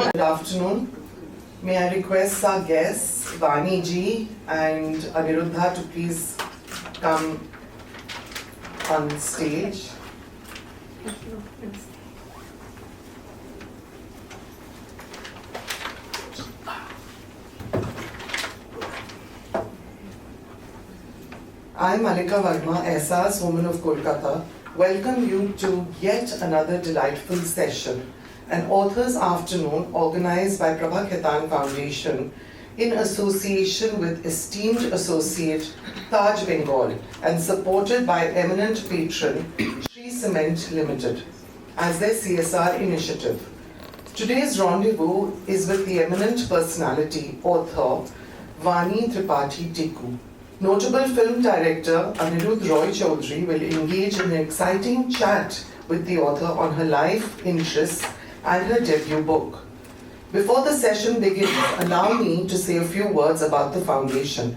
Good afternoon. May I request our guests, Vani ji and Aniruddha, to please come on stage. I, Malika Verma, SR's Woman of Kolkata, welcome you to yet another delightful session, an author's afternoon organized by Prabha Khaitan Foundation in association with esteemed associate Taj Bengal and supported by eminent patron Shree Cement Limited as their CSR initiative. Today's rendezvous is with the eminent personality, author Vani Tripathi Tikoo. Notable film director Aniruddha Roy Chaudhary will engage in an exciting chat with the author on her life, interests and her debut book. Before the session begins, allow me to say a few words about the foundation.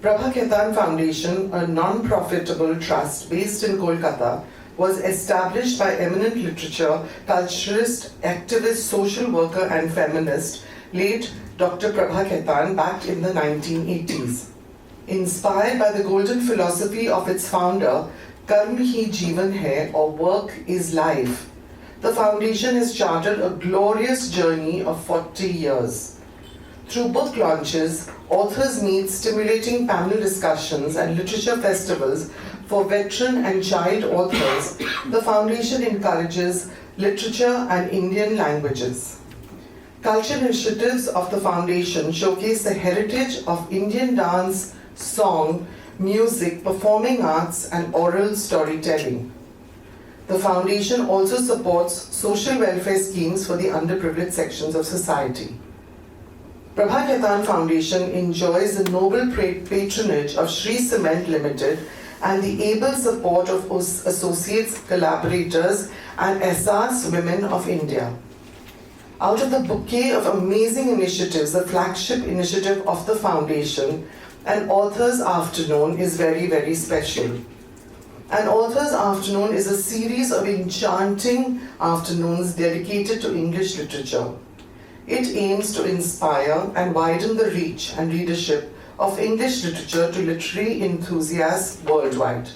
Prabha Khaitan Foundation, a non-profitable trust based in Kolkata, was established by eminent literature, culturist, activist, social worker and feminist, late Dr. Prabha Khaitan, back in the 1980s. Inspired by the golden philosophy of its founder, Karm Hi Jeevan Hai, or work is life, the foundation has charted a glorious journey of 40 years. Through book launches, authors meet stimulating panel discussions and literature festivals for veteran and child authors. The foundation encourages literature and Indian languages. Culture initiatives of the foundation showcase the heritage of Indian dance, song, music, performing arts and oral storytelling. The foundation also supports social welfare schemes for the underprivileged sections of society. Prabha Khaitan Foundation enjoys the noble patronage of Shree Cement Limited and the able support of associates, collaborators and SR's Women of India. Out of the bouquet of amazing initiatives, the flagship initiative of the foundation, an author's afternoon, is very, very special. An author's afternoon is a series of enchanting afternoons dedicated to English literature. It aims to inspire and widen the reach and readership of English literature to literary enthusiasts worldwide.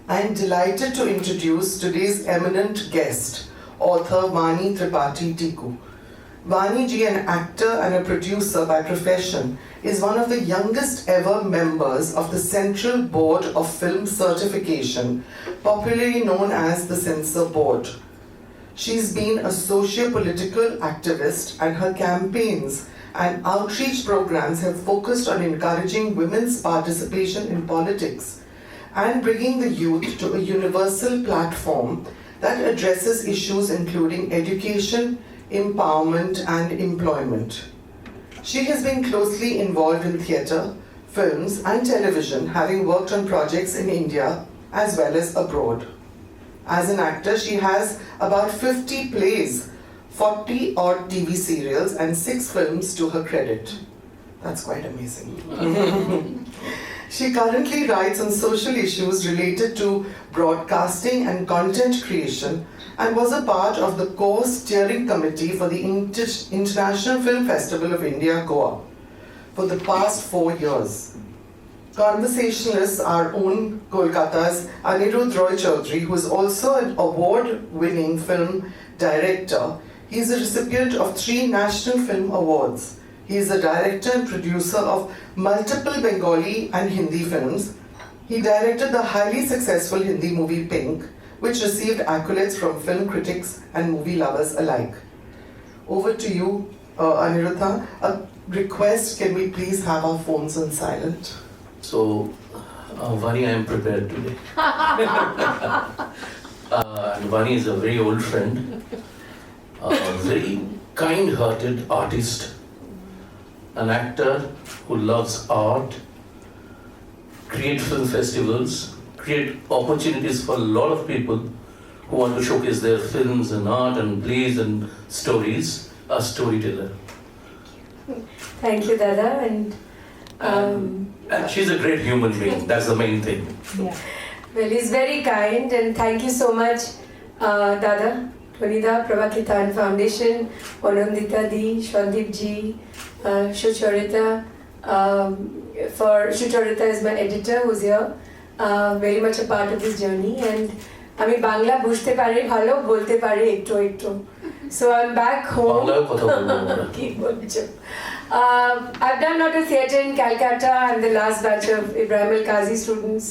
I am delighted to introduce today's eminent guest, author Vani Tripathi Tikoo. Vani ji, an actor and a producer by profession, is one of the youngest ever members of the Central Board of Film Certification, popularly known as the Censor Board. She's been a socio-political activist and her campaigns and outreach programs have focused on encouraging women's participation in politics and bringing the youth to a universal platform that addresses issues including education, empowerment and employment. She has been closely involved in theatre, films and television, having worked on projects in India as well as abroad. As an actor, she has about 50 plays, 40 odd TV serials and 6 films to her credit. That's quite amazing. She currently writes on social issues related to broadcasting and content creation and was a part of the core steering committee for the International Film Festival of India, Goa, for the past 4 years. Conversationalists, our own Kolkata's Aniruddha Roy Chaudhary, who is also an award-winning film director. He is a recipient of 3 National Film Awards. He is a director and producer of multiple Bengali and Hindi films. He directed the highly successful Hindi movie Pink, which received accolades from film critics and movie lovers alike. Over to you, Aniruddha. A request, can we please have our phones on silent? So, Vani, I am prepared today. And Vani is a very old friend, a very kind-hearted artist, an actor who loves art, create film festivals, create opportunities for a lot of people who want to showcase their films and art and plays and stories, a storyteller. Thank you, Dada. And she's a great human being, that's the main thing. Yeah. Well, he's very kind and thank you so much, Dada, Tonida, Prabha Khitan Foundation, Anandita Di, Shwandip Ji, Shucharita. Shucharita is my editor who's here, very much a part of this journey. And আমি বাংলা বুঝতে পারি ভালো, বলতে পারি একটু একটু. So I'm back home. কি বলছো? I've done a lot of theatre in Calcutta. I'm the last batch of Ibrahim Al-Qazi students.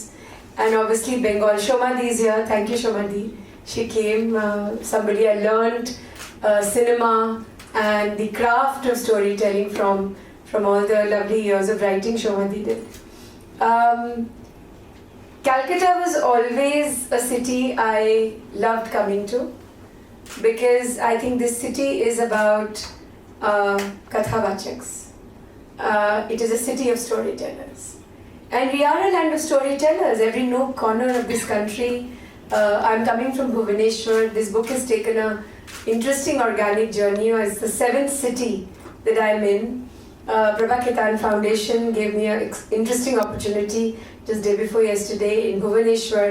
And obviously Bengal. Shomadi is here. Thank you, Shomadi. She came, somebody I learned cinema and the craft of storytelling from all the lovely years of writing Shomadi did. Calcutta was always a city I loved coming to, because I think this city is about Kathavachaks. It is a city of storytellers. And we are a land of storytellers, every nook, corner of this country. I'm coming from Bhubaneswar. This book has taken a interesting organic journey. It's the 7th city that I'm in. Prabha Khitan Foundation gave me an interesting opportunity just day before yesterday in Bhubaneswar.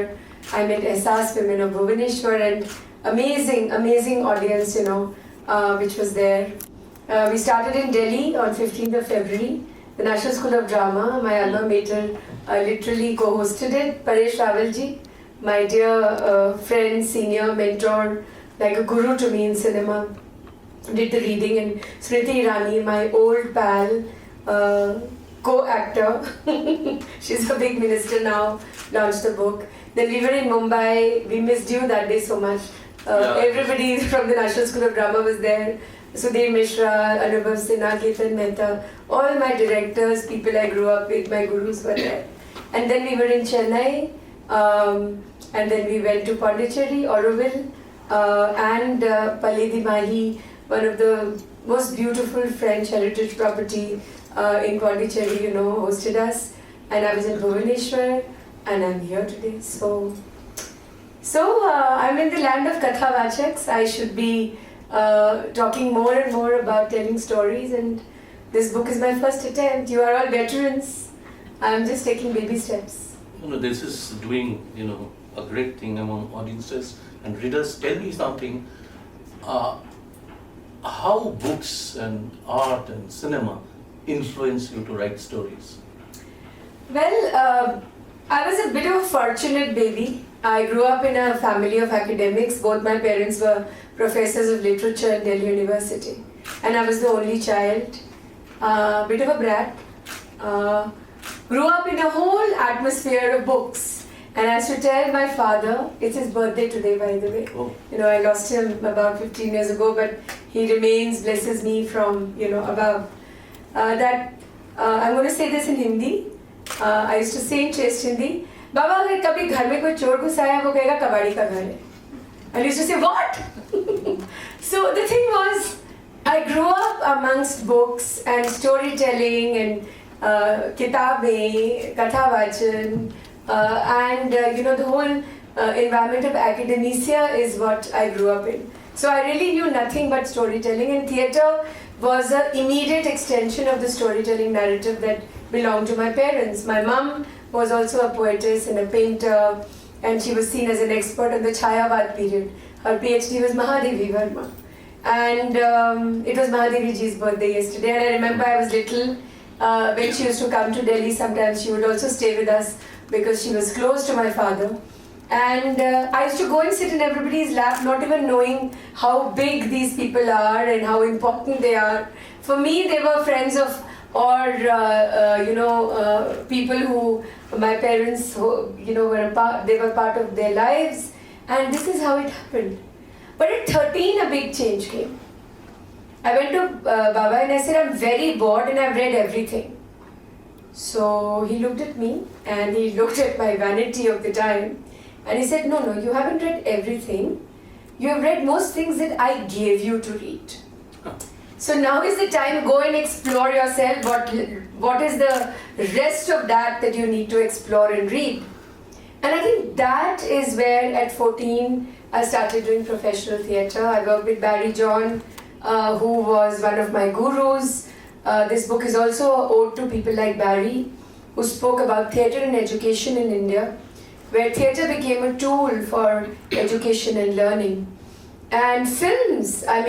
I met Ehsaas women of Bhubaneswar, and amazing audience, which was there. We started in Delhi on 15th of February. The National School of Drama, my alma mater, literally co-hosted it. Paresh Ravalji, my dear friend, senior mentor, like a guru to me in cinema, did the reading. And Smriti Irani, my old pal, co-actor, she's a big minister now, launched the book. Then we were in Mumbai. We missed you that day so much. Everybody from the National School of Drama was there. Sudhir Mishra, Anubhav Sinha, Ketan Mehta, all my directors, people I grew up with, my gurus were there. And then we were in Chennai, and then we went to Pondicherry, Auroville, and Paledi Mahi, one of the most beautiful French heritage property in Pondicherry, hosted us. And I was in Bhubaneswar, and I'm here today. So I'm in the land of Kathavachaks. I should be talking more and more about telling stories, and this book is my first attempt. You are all veterans. I'm just taking baby steps. This is doing, a great thing among audiences and readers. Tell me something. How books and art and cinema influence you to write stories? Well, I was a bit of a fortunate baby. I grew up in a family of academics. Both my parents were professors of literature at Delhi University. And I was the only child. Bit of a brat. Grew up in a whole atmosphere of books. And I used to tell my father, it's his birthday today, by the way. Oh. I lost him about 15 years ago, but he remains, blesses me from, above. I'm going to say this in Hindi. I used to say in chaste Hindi, Baba, अगर कभी घर में कोई चोर घुस आया वो कहेगा कबाड़ी का घर है. And I used to say, what? So the thing was, I grew up amongst books and storytelling and kitabein, kathavachan, and the whole environment of academia is what I grew up in. So I really knew nothing but storytelling, and theatre was an immediate extension of the storytelling narrative that belonged to my parents. My mum was also a poetess and a painter, and she was seen as an expert on the Chayavad period. Her PhD was Mahadevi Verma. And it was Mahadevi Ji's birthday yesterday, and I remember I was little. When she used to come to Delhi, sometimes she would also stay with us because she was close to my father. And I used to go and sit in everybody's lap, not even knowing how big these people are and how important they are. For me, they were friends of, or people who my parents, they were part of their lives, and this is how it happened. But at 13, a big change came. I went to Baba and I said, I'm very bored and I've read everything. So he looked at me and he looked at my vanity of the time, and he said, no, you haven't read everything. You have read most things that I gave you to read. So now is the time, go and explore yourself. What is the rest of that you need to explore and read? And I think that is where at 14 I started doing professional theatre. I worked with Barry John, who was one of my gurus. This book is also an ode to people like Barry, who spoke about theatre and education in India, where theatre became a tool for education and learning. And films, I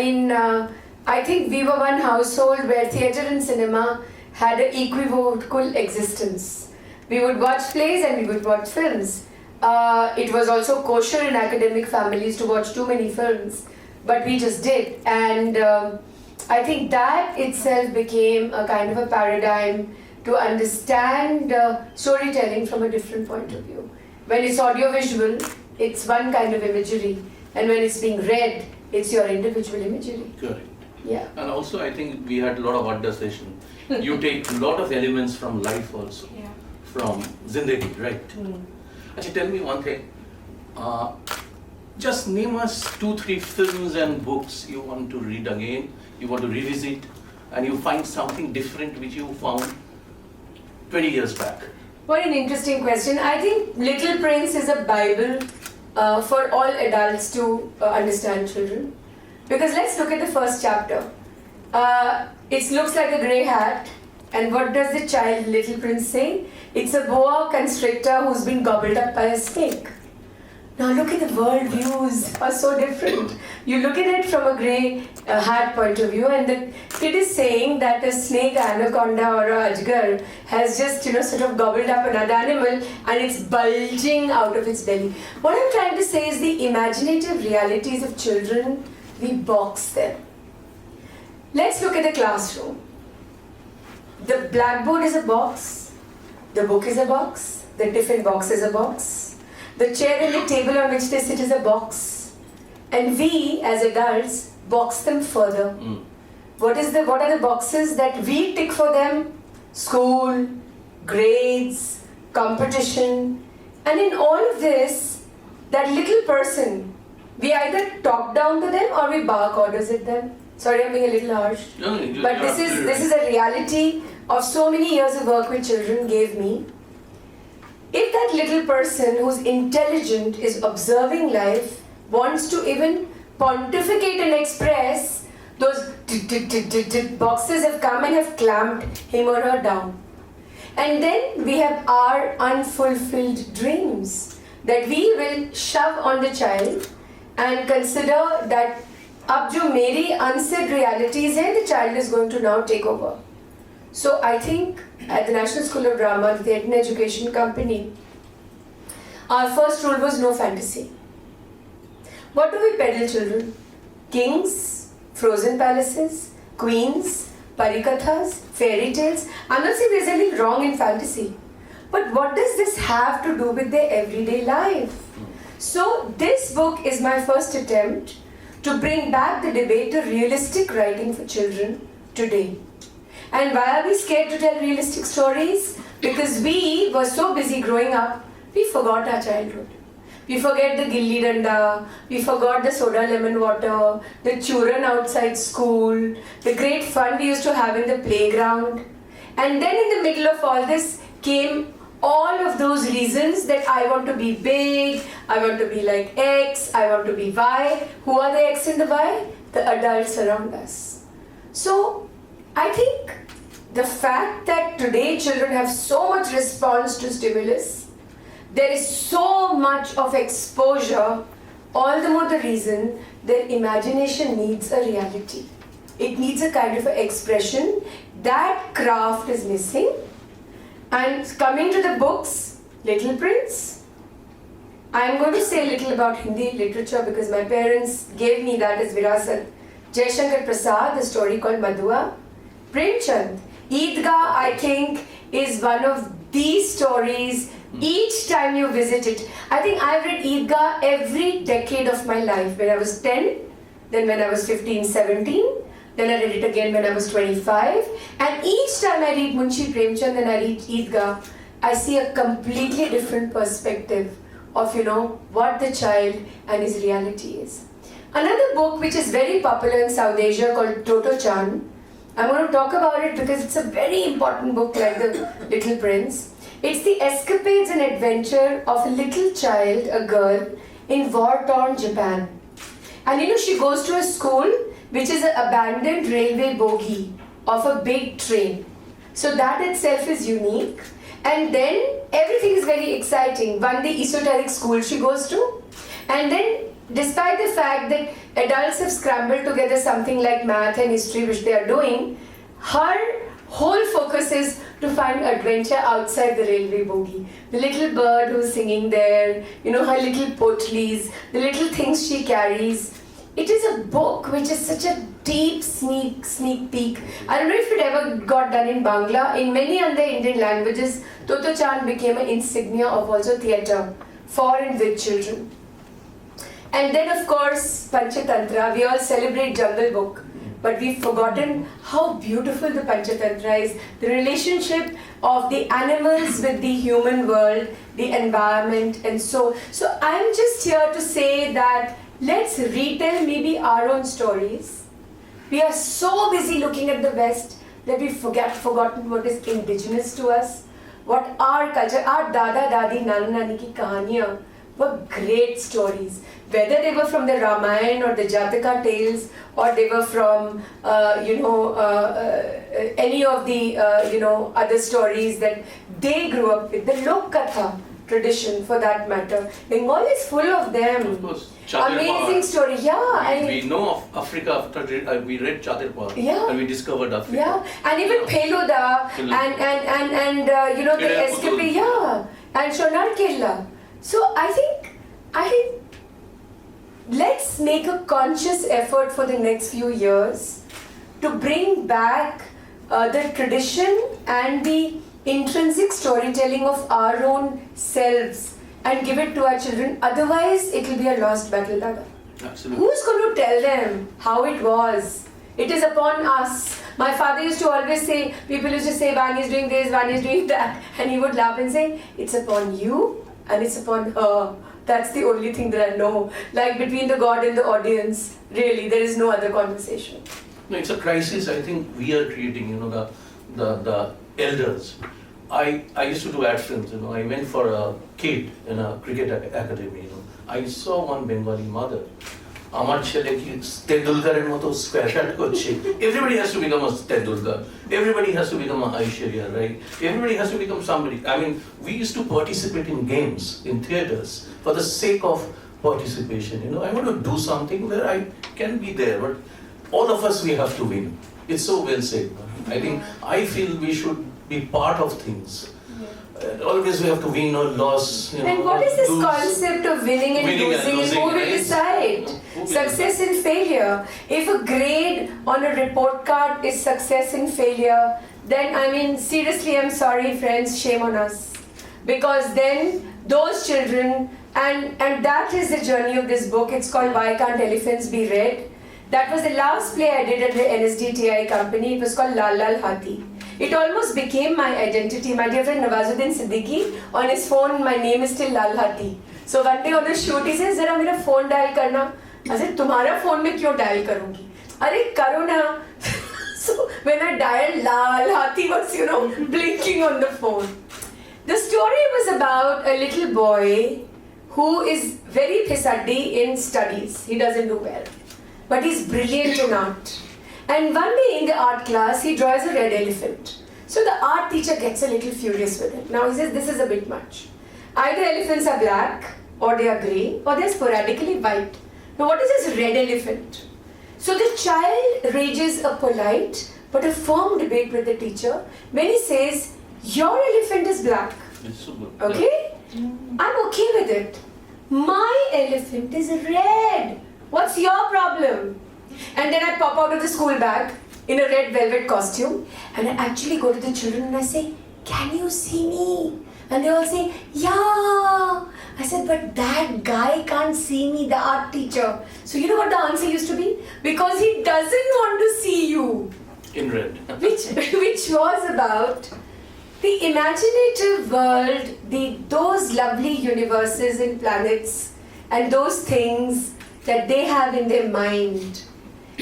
think we were one household where theatre and cinema had an equivocal existence. We would watch plays and we would watch films. It was also kosher in academic families to watch too many films, but we just did. And I think that itself became a kind of a paradigm to understand storytelling from a different point of view. When it's audiovisual, it's one kind of imagery, and when it's being read, it's your individual imagery. Correct. Yeah. And also I think we had a lot of adaptation. You take a lot of elements from life also. Yeah. From Zindagi, right? Actually, tell me one thing. Just name us 2-3 films and books you want to read again, you want to revisit, and you find something different which you found 20 years back. What an interesting question. I think Little Prince is a Bible for all adults to understand children. Because let's look at the first chapter. It looks like a grey hat. And what does the child, Little Prince, say? It's a boa constrictor who's been gobbled up by a snake. Now look at the world views are so different. You look at it from a grey hat point of view, and the kid is saying that a snake, anaconda or a ajgar has just sort of gobbled up another animal and it's bulging out of its belly. What I'm trying to say is the imaginative realities of children, we box them. Let's look at the classroom. The blackboard is a box, the book is a box, the tiffin box is a box, the chair and the table on which they sit is a box, and we as adults box them further. What are the boxes that we tick for them? School, grades, competition, and in all of this, that little person, we either talk down to them or we bark orders at them. Sorry, I'm being a little harsh. But this is a reality of so many years of work with children gave me. If that little person who's intelligent is observing life, wants to even pontificate and express, those boxes have come and have clamped him or her down. And then we have our unfulfilled dreams that we will shove on the child and consider that अब जो मेरी unsaid realities हैं, the child is going to now take over. So I think at the National School of Drama, the Theatre and Education Company, our first rule was no fantasy. What do we peddle, children? Kings, frozen palaces, queens, parikathas, fairy tales. I'm not saying there's anything wrong in fantasy, but what does this have to do with their everyday life? So this book is my first attempt to bring back the debate of realistic writing for children today. And why are we scared to tell realistic stories? Because we were so busy growing up, we forgot our childhood. We forget the gilli danda, we forgot the soda lemon water, the children outside school, the great fun we used to have in the playground. And then in the middle of all this came all of those reasons that I want to be big, I want to be like X, I want to be Y. Who are the X and the Y? The adults around us. So I think the fact that today children have so much response to stimulus, there is so much of exposure, all the more the reason their imagination needs a reality. It needs a kind of expression. That craft is missing. And coming to the books, Little Prince, I'm going to say a little about Hindi literature because my parents gave me that as virasat. Jaishankar Prasad, a story called Madhua. Premchand, Eidgah, I think, is one of these stories. Each time you visit it, I think I've read Eidgah every decade of my life. When I was 10, then when I was 15, 17, then I read it again when I was 25. And each time I read Munshi Premchand and I read Eidgah, I see a completely different perspective of, what the child and his reality is. Another book which is very popular in South Asia called Toto Chan. I'm going to talk about it because it's a very important book like The Little Prince. It's the escapades and adventure of a little child, a girl, in war-torn Japan. And she goes to a school which is an abandoned railway bogie of a big train. So that itself is unique. And then everything is very exciting. Vani esoteric school she goes to. And then despite the fact that adults have scrambled together something like math and history, which they are doing, her whole focus is to find adventure outside the railway bogie. The little bird who's singing there, you know, her little potleys, the little things she carries. It is a book which is such a deep sneak peek. I don't know if it ever got done in Bangla. In many other Indian languages, Toto Chan became an insignia of also theatre for and with children. And then of course, Panchatantra, we all celebrate Jungle Book. But we've forgotten how beautiful the Panchatantra is. The relationship of the animals with the human world, the environment, and so I'm just here to say that let's retell maybe our own stories. We are so busy looking at the West that we've forgotten what is indigenous to us, what our culture, our Dada Dadi, Nana Nani ki kahaniyan were great stories. Whether they were from the Ramayana or the Jataka tales, or they were from any of the other stories that they grew up with, the Lok Katha tradition for that matter. Bengal is full of them. Of course. Amazing story, yeah. We know of Africa after we read Chatirpal, yeah, and we discovered Africa. Yeah, and even Peluda and the escapee, yeah, and Shonar Killa. So I think let's make a conscious effort for the next few years to bring back the tradition and the intrinsic storytelling of our own selves and give it to our children. Otherwise, it will be a lost battle, Dada. Absolutely. Who's going to tell them how it was? It is upon us. My father used to always say, people used to say, Vani is doing this, Vani is doing that. And he would laugh and say, it's upon you and it's upon her. That's the only thing that I know. Like between the God and the audience, really, there is no other conversation. No, it's a crisis I think we are creating, the elders. I used to do ad films, I went for a kid in a cricket academy, I saw one Bengali mother. আমার ছেলে কি তেন্ডুলকারের মতো square shot করছে everybody has to become a Tendulkar, everybody has to become a Aishwarya, right? Everybody has to become somebody. I mean, we used to participate in games, in theatres for the sake of participation. I want to do something where I can be there, but all of us, we have to win. It's so well said. I feel we should be part of things. Always we have to win or lose. And what is this lose. concept of winning and losing? Who will right? decide? Success and failure. If a grade on a report card is success and failure, then seriously, I'm sorry friends, shame on us. Because then those children, and that is the journey of this book. It's called Why Can't Elephants Be Red? That was the last play I did at the NSDTI company. It was called Lal Lal Hathi. It almost became my identity. My dear friend Nawazuddin Siddiqui, on his phone, my name is still Lal Hathi. So one day on the shoot, he says, "Zara mera phone dial karna." I said, "Tumhara phone mein kyun dial karungi?" "Arey karo na." So when I dialed, Lal Hathi was, blinking on the phone. The story was about a little boy who is very pisaddi in studies. He doesn't do well, but he's brilliant in art. And one day in the art class, he draws a red elephant. So the art teacher gets a little furious with him. Now he says, this is a bit much. Either elephants are black, or they are grey, or they are sporadically white. Now what is this red elephant? So the child rages a polite but a firm debate with the teacher when he says, your elephant is black. It's so good. Okay? I'm okay with it. My elephant is red. What's your problem? And then I pop out of the school bag in a red velvet costume and I actually go to the children and I say, can you see me? And they all say, yeah. I said, but that guy can't see me, the art teacher. So you know what the answer used to be? Because he doesn't want to see you. In red. which was about the imaginative world, those lovely universes and planets and those things that they have in their mind.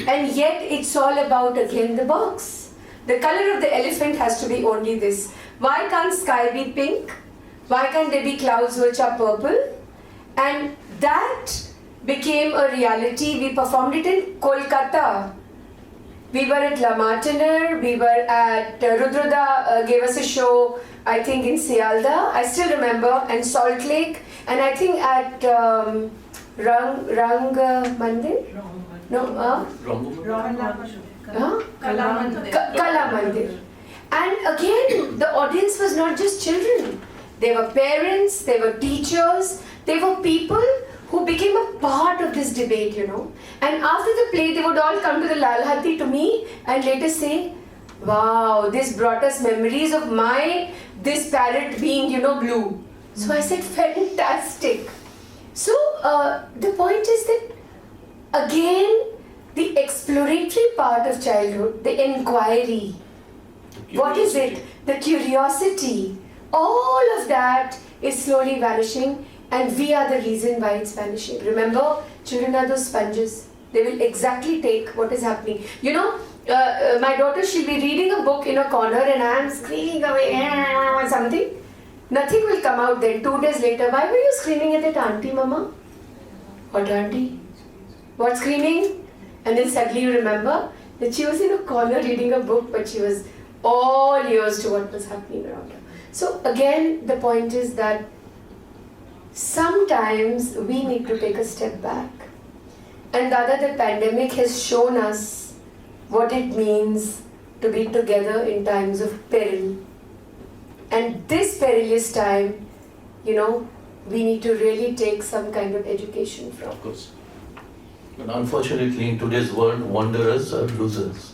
And yet it's all about, again, the box. The color of the elephant has to be only this. Why can't sky be pink? Why can't there be clouds which are purple? And that became a reality. We performed it in Kolkata. We were at La Martiner, we were at Rudruda gave us a show, I think in Sealda, I still remember, and Salt Lake, and I think at Rang Mandir? No, Kala Kala Mandir. And again, the audience was not just children. They were parents, they were teachers, they were people who became a part of this debate, you know. And after the play, they would all come to the Lal Hati to me and later say, wow, this brought us memories of this parrot being, you know, blue. So I said, fantastic. So the point is that, again, the exploratory part of childhood, the inquiry, what is it? The curiosity, all of that is slowly vanishing, and we are the reason why it's vanishing. Remember, children are those sponges. They will exactly take what is happening. You know, my daughter, she'll be reading a book in a corner and I am screaming away something. Nothing will come out then. 2 days later, why were you screaming at it, auntie, mama? What auntie? What screaming? And then suddenly you remember that she was in a corner reading a book, but she was all ears to what was happening around her. So again, the point is that sometimes we need to take a step back. And Dada, the pandemic has shown us what it means to be together in times of peril. And this perilous time, you know, we need to really take some kind of education from. Of course. But unfortunately, in today's world, wanderers are losers.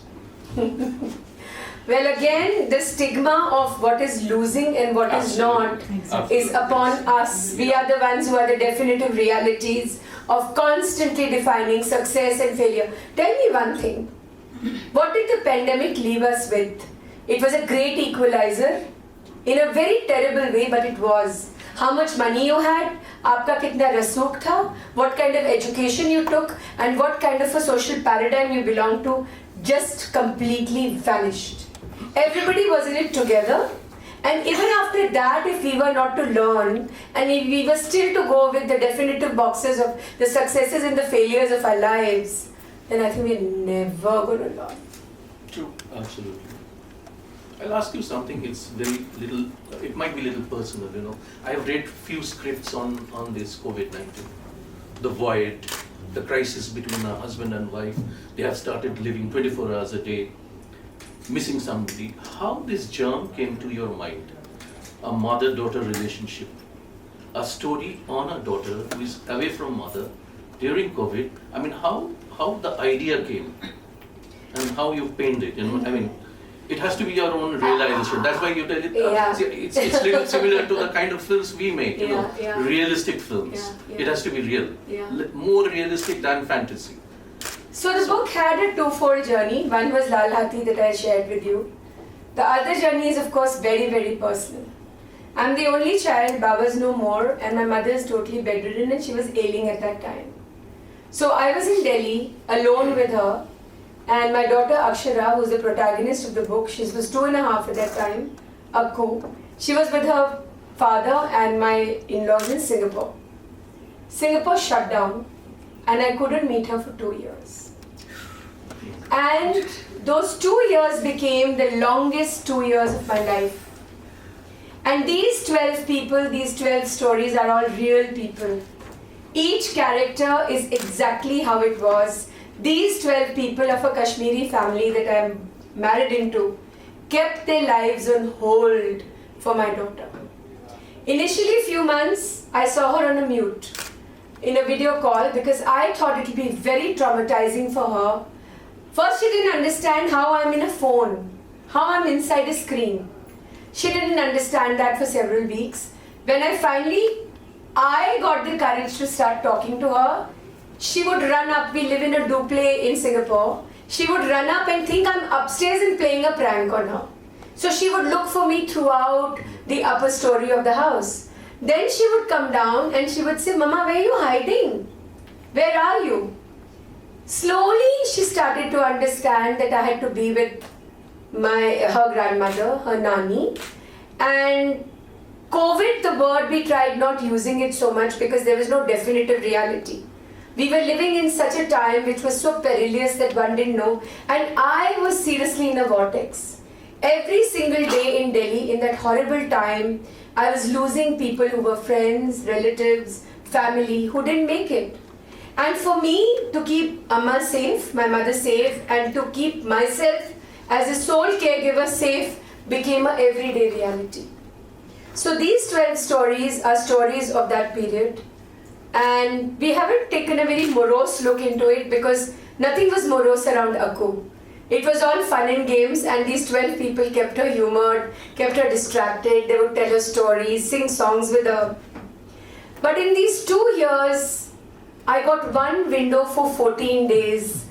Well, again, the stigma of what is losing and what is not is upon us. We are the ones who are the definitive realities of constantly defining success and failure. Tell me one thing. What did the pandemic leave us with? It was a great equalizer in a very terrible way, but it was. How much money you had, aapka kitna rasuk tha, what kind of education you took, and what kind of a social paradigm you belonged to just completely vanished. Everybody was in it together, and even after that, if we were not to learn, and if we were still to go with the definitive boxes of the successes and the failures of our lives, then I think we're never going to learn. True, absolutely. I'll ask you something, it's very little, it might be a little personal, you know. I have read few scripts on this COVID-19. The void, the crisis between a husband and wife, they have started living 24 hours a day, missing somebody. How this germ came to your mind? A mother-daughter relationship, a story on a daughter who is away from mother during COVID. I mean, how the idea came and how you penned it, you know, I mean, it has to be your own realization. That's why you tell it. It's little similar to the kind of films we make, you know, realistic films. It has to be real, more realistic than fantasy. So the book had a twofold journey. One was Lal Hati that I shared with you. The other journey is of course very, very personal. I'm the only child, Baba's no more, and my mother is totally bedridden and she was ailing at that time. So I was in Delhi alone with her, and my daughter Akshara, who's the protagonist of the book, she was 2.5 at that time, Akku, she was with her father and my in-laws in Singapore. Singapore shut down and I couldn't meet her for 2 years. And those 2 years became the longest 2 years of my life. And these 12 people, these 12 stories are all real people. Each character is exactly how it was. These 12 people of a Kashmiri family that I am married into kept their lives on hold for my daughter. Initially, few months, I saw her on a mute in a video call because I thought it would be very traumatizing for her. First, she didn't understand how I'm in a phone, how I'm inside a screen. She didn't understand that for several weeks. When I got the courage to start talking to her, she would run up. We live in a duplex in Singapore. She would run up and think I'm upstairs and playing a prank on her. So she would look for me throughout the upper story of the house. Then she would come down and she would say, Mama, where are you hiding? Where are you? Slowly she started to understand that I had to be with her grandmother, her nani. And COVID, the word, we tried not using it so much because there was no definitive reality. We were living in such a time which was so perilous that one didn't know. And I was seriously in a vortex. Every single day in Delhi, in that horrible time, I was losing people who were friends, relatives, family, who didn't make it. And for me, to keep Amma safe, my mother safe, and to keep myself as a sole caregiver safe became a everyday reality. So these 12 stories are stories of that period. And we haven't taken a very morose look into it because nothing was morose around Akku. It was all fun and games, and these 12 people kept her humored, kept her distracted. They would tell her stories, sing songs with her. But in these 2 years, I got one window for 14 days.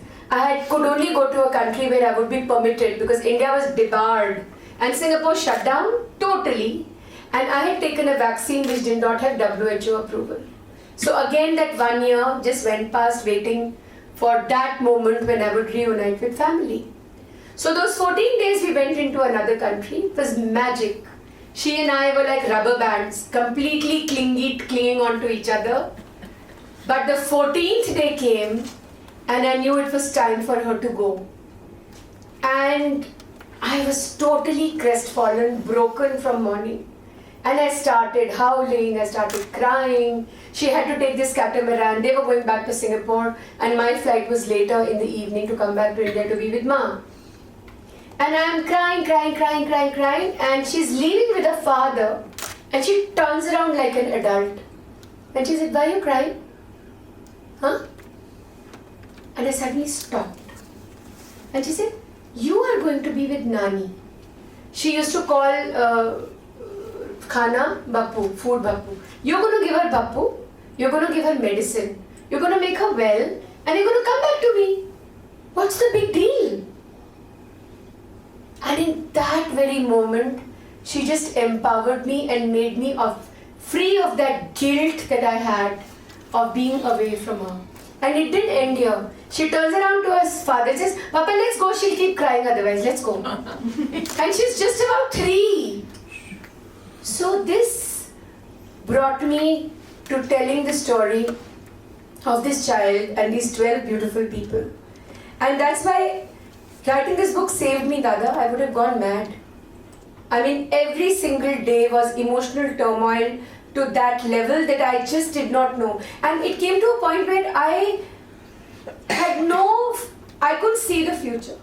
Could only go to a country where I would be permitted because India was debarred and Singapore shut down totally. And I had taken a vaccine which did not have WHO approval. So again, that 1 year just went past waiting for that moment when I would reunite with family. So those 14 days we went into another country. It was magic. She and I were like rubber bands, completely clinging onto each other. But the 14th day came and I knew it was time for her to go. And I was totally crestfallen, broken from morning. And I started howling, I started crying. She had to take this catamaran. They were going back to Singapore and my flight was later in the evening to come back to India to be with Ma. And I'm crying, and she's leaving with her father and she turns around like an adult. And she said, "Why are you crying? Huh?" And I suddenly stopped. And she said, "You are going to be with Nani." She used to call Khana Bappu, food Bappu. You're going to give her Bappu, you're going to give her medicine, you're going to make her well, and you're going to come back to me. What's the big deal? And in that very moment, she just empowered me and made me free of that guilt that I had of being away from her. And it didn't end here. She turns around to her father and says, "Papa, let's go, she'll keep crying otherwise, let's go." And she's just about 3. So this brought me to telling the story of this child and these 12 beautiful people. And that's why writing this book saved me, Dada. I would have gone mad. I mean, every single day was emotional turmoil to that level that I just did not know. And it came to a point where I couldn't see the future.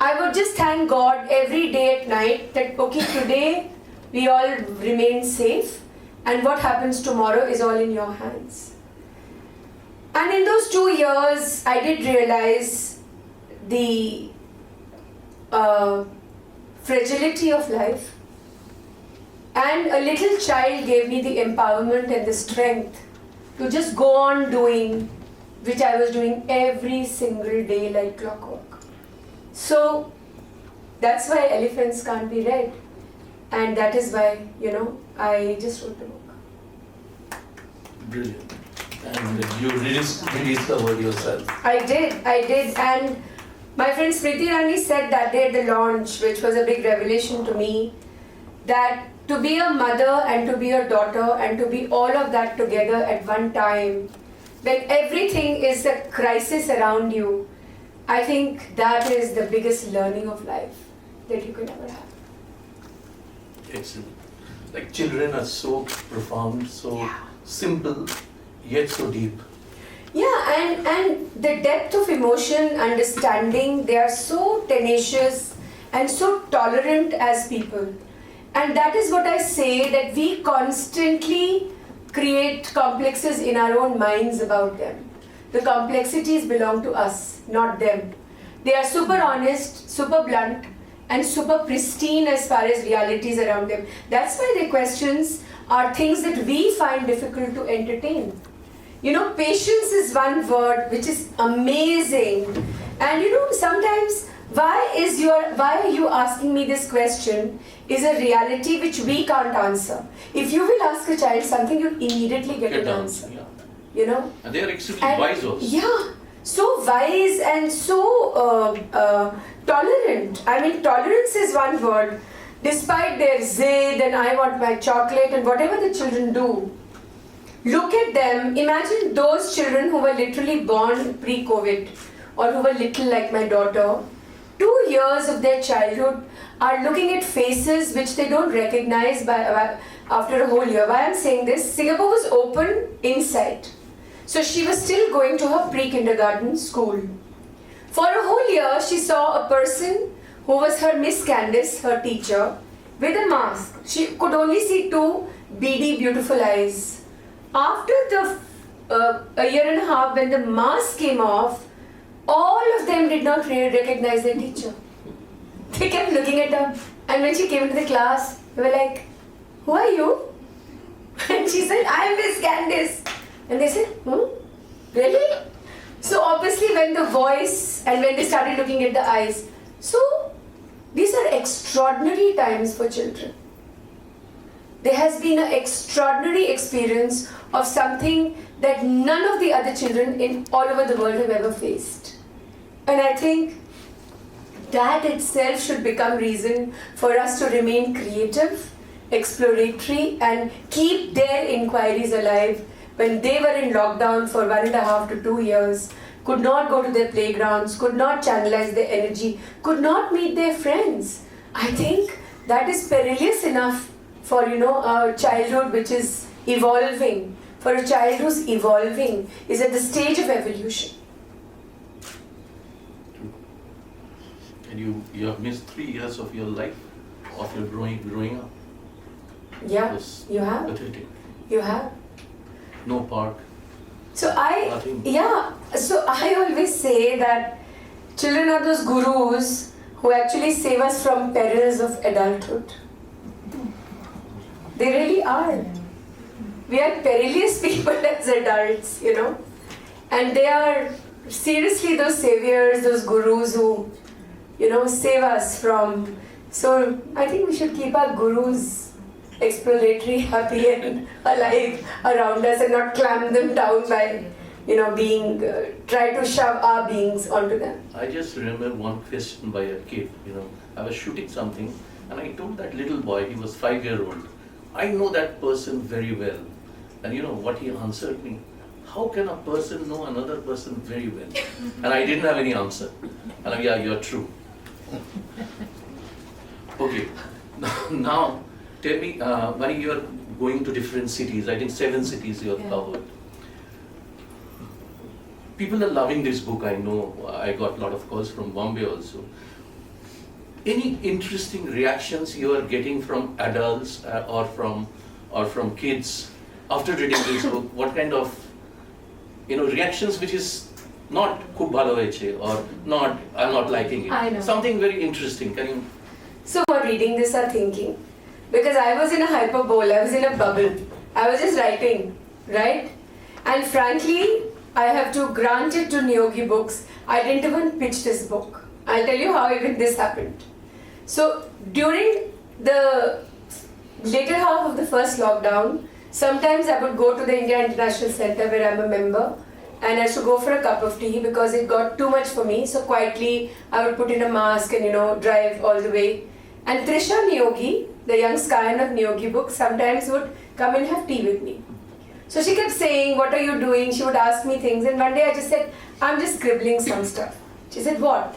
I would just thank God every day at night that, okay, today we all remain safe and what happens tomorrow is all in your hands. And in those 2 years, I did realize the fragility of life. And a little child gave me the empowerment and the strength to just go on doing, which I was doing every single day like clockwork. So that's why elephants can't be read. And that is why, I just wrote the book. Brilliant. And you rediscovered yourself. I did. And my friend Smriti Rani said that day at the launch, which was a big revelation to me, that to be a mother and to be a daughter and to be all of that together at one time, when everything is a crisis around you, I think that is the biggest learning of life that you can ever have. Excellent. Like children are so profound, so simple, yet so deep. Yeah, and the depth of emotion, understanding, they are so tenacious and so tolerant as people. And that is what I say, that we constantly create complexes in our own minds about them. The complexities belong to us, not them. They are super honest, super blunt, and super pristine as far as realities around them. That's why their questions are things that we find difficult to entertain. Patience is one word which is amazing. And sometimes why are you asking me this question is a reality which we can't answer. If you will ask a child something, you immediately get an answer. Yeah. And they are extremely wise also. Yeah, so wise and so tolerant. I mean, tolerance is one word. Despite their zid and I want my chocolate and whatever the children do, look at them. Imagine those children who were literally born pre-COVID or who were little like my daughter. 2 years of their childhood are looking at faces which they don't recognize after a whole year. Why I'm saying this? Singapore was open inside. So she was still going to her pre-kindergarten school. For a whole year, she saw a person who was her Miss Candice, her teacher, with a mask. She could only see two beady, beautiful eyes. After a year and a half, when the mask came off, all of them did not recognize their teacher. They kept looking at her, and when she came into the class, they were like, "Who are you?" And she said, "I am Miss Candice." And they said, "Really?" So obviously when the voice and when they started looking at the eyes, so these are extraordinary times for children. There has been an extraordinary experience of something that none of the other children in all over the world have ever faced. And I think that itself should become reason for us to remain creative, exploratory, and keep their inquiries alive. When they were in lockdown for 1.5 to 2 years, could not go to their playgrounds, could not channelize their energy, could not meet their friends. I think that is perilous enough for a childhood which is evolving. For a child who's evolving is at the stage of evolution. And you have missed 3 years of your life, of your growing up. Yeah, It was you have. pathetic. You have. No park. So Nothing. So I always say that children are those gurus who actually save us from perils of adulthood. They really are. We are perilous people as adults, and they are seriously those saviors, those gurus who, save us from. So I think we should keep our gurus exploratory, happy and alive around us and not clamp them down by, being, try to shove our beings onto them. I just remember one question by a kid, I was shooting something and I told that little boy, he was 5-year-old, I know that person very well. And you know what he answered me? How can a person know another person very well? And I didn't have any answer. And I'm, yeah, you're true. Okay, now tell me, Vani, you're going to different cities, I think 7 cities you have covered. People are loving this book, I know. I got a lot of calls from Bombay also. Any interesting reactions you are getting from adults or from kids after reading this book? What kind of reactions which is not khub bhalo hoyeche or not I'm not liking it. I know. Something very interesting. Can you? So for reading this are thinking, because I was in a hyperbole, I was in a bubble, I was just writing, right? And frankly, I have to grant it to Niyogi Books, I didn't even pitch this book. I'll tell you how even this happened. So during the later half of the first lockdown, sometimes I would go to the India International Center where I'm a member, and I used to go for a cup of tea because it got too much for me. So quietly I would put in a mask and drive all the way. And Trisha Niyogi, the young scion of Niyogi Books, sometimes would come and have tea with me. So she kept saying, "What are you doing?" She would ask me things, and one day I just said, "I'm just scribbling some stuff." She said, "What?"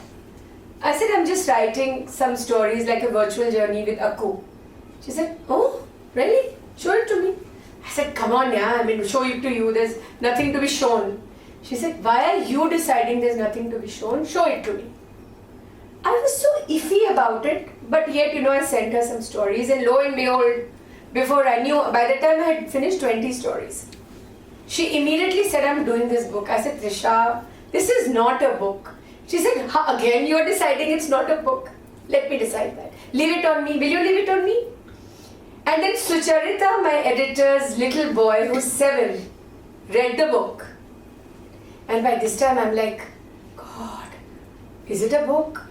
I said, "I'm just writing some stories like a virtual journey with Aku." She said, "Oh, really? Show it to me." I said, "Come on, yeah, show it to you. There's nothing to be shown." She said, "Why are you deciding there's nothing to be shown? Show it to me." I was so iffy about it, but yet, I sent her some stories, and lo and behold, before I knew, by the time I had finished 20 stories, she immediately said, "I'm doing this book." I said, "Trisha, this is not a book." She said, "Again, you're deciding it's not a book. Let me decide that. Leave it on me. Will you leave it on me?" And then Sucharita, my editor's little boy, who's 7, read the book. And by this time, I'm like, God, is it a book?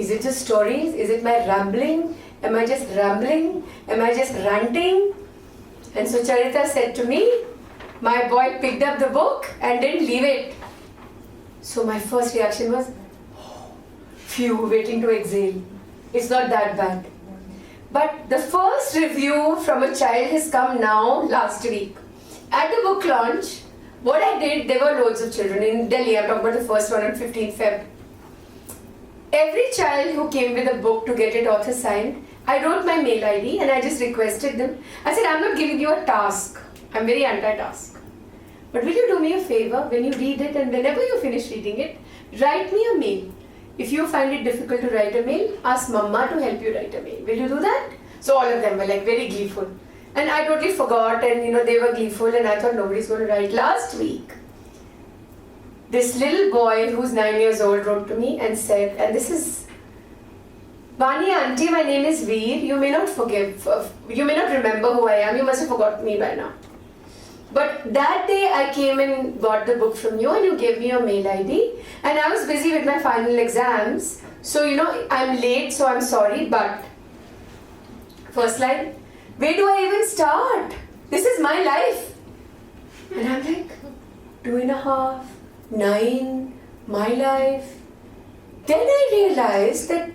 Is it just stories? Is it my rambling? Am I just rambling? Am I just ranting? And Sucharita said to me, my boy picked up the book and didn't leave it. So my first reaction was, phew, waiting to exhale. It's not that bad. But the first review from a child has come now, last week. At the book launch, what I did, there were loads of children in Delhi. I'm talking about the first one on 15th Feb. Every child who came with a book to get it author signed, I wrote my mail ID and I just requested them. I said, "I'm not giving you a task. I'm very anti-task. But will you do me a favor when you read it, and whenever you finish reading it, write me a mail. If you find it difficult to write a mail, ask Mama to help you write a mail. Will you do that? So all of them were like very gleeful. And I totally forgot, and they were gleeful, and I thought nobody's going to write. Last week, this little boy who's 9 years old wrote to me and said, and this is, Vani auntie, my name is Veer. You may not remember who I am. You must have forgotten me by now. But that day I came and got the book from you, and you gave me your mail ID, and I was busy with my final exams. So I'm late, so I'm sorry, but first line, where do I even start? This is my life. And I'm like, 2.5, 9, my life. Then I realized that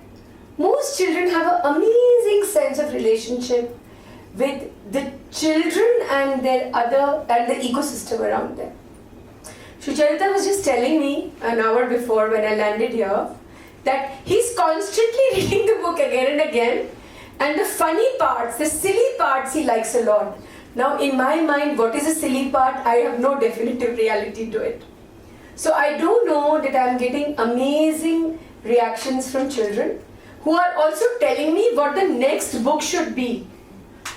most children have an amazing sense of relationship with the children and the ecosystem around them. Sucharita was just telling me an hour before when I landed here that he's constantly reading the book again and again, and the funny parts, the silly parts he likes a lot. Now in my mind, what is a silly part? I have no definitive reality to it. So I do know that I'm getting amazing reactions from children who are also telling me what the next book should be.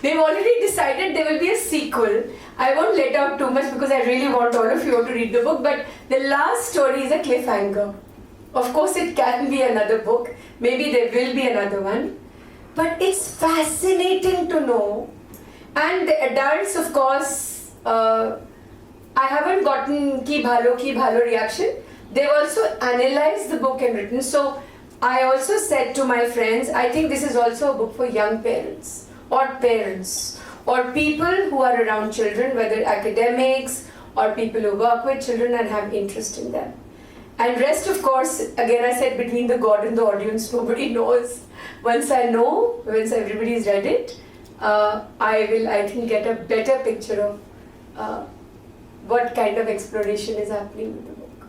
They've already decided there will be a sequel. I won't let out too much because I really want all of you to read the book, but the last story is a cliffhanger. Of course it can be another book, maybe there will be another one, but it's fascinating to know. And the adults, of course, I haven't gotten ki bhalo reaction. They've also analyzed the book and written. So I also said to my friends, I think this is also a book for young parents or people who are around children, whether academics or people who work with children and have interest in them. And rest, of course, again I said, between the God and the audience, nobody knows. Once everybody's read it, I will, I think, get a better picture of what kind of exploration is happening with the book.